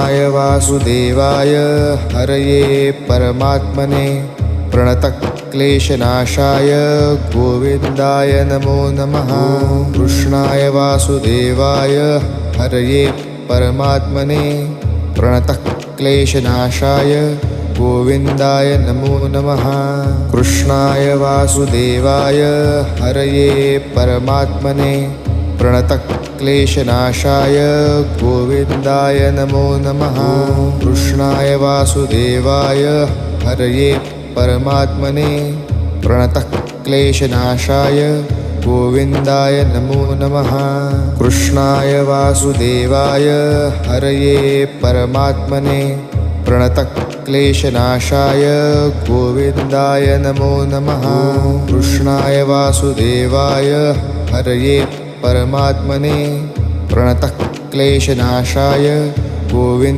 वासुदेवाय हरये परमात्मने प्रणतक्लेशनाशाय गोविन्दाय नमो नमः। कृष्णाय वासुदेवाय हरये परमात्मने प्रणतक्लेशनाशाय गोविन्दाय नमो नमः। कृष्णाय वासुदेवाय हरये परमात्मने प्रणतक्लेशनाशाय गोविन्दाय नमो नमः। कृष्णाय वासुदेवाय हरये परमात्मने प्रणतक्लेशनाशाय गोविन्दाय नमो नमः। कृष्णाय वासुदेवाय हरये परमात्मने प्रणतक्लेशनाशाय गोविन्दाय नमो नमः। कृष्णाय वासुदेवाय हरये परमात्मने प्रणतक्लेशनाशाय गोविन्द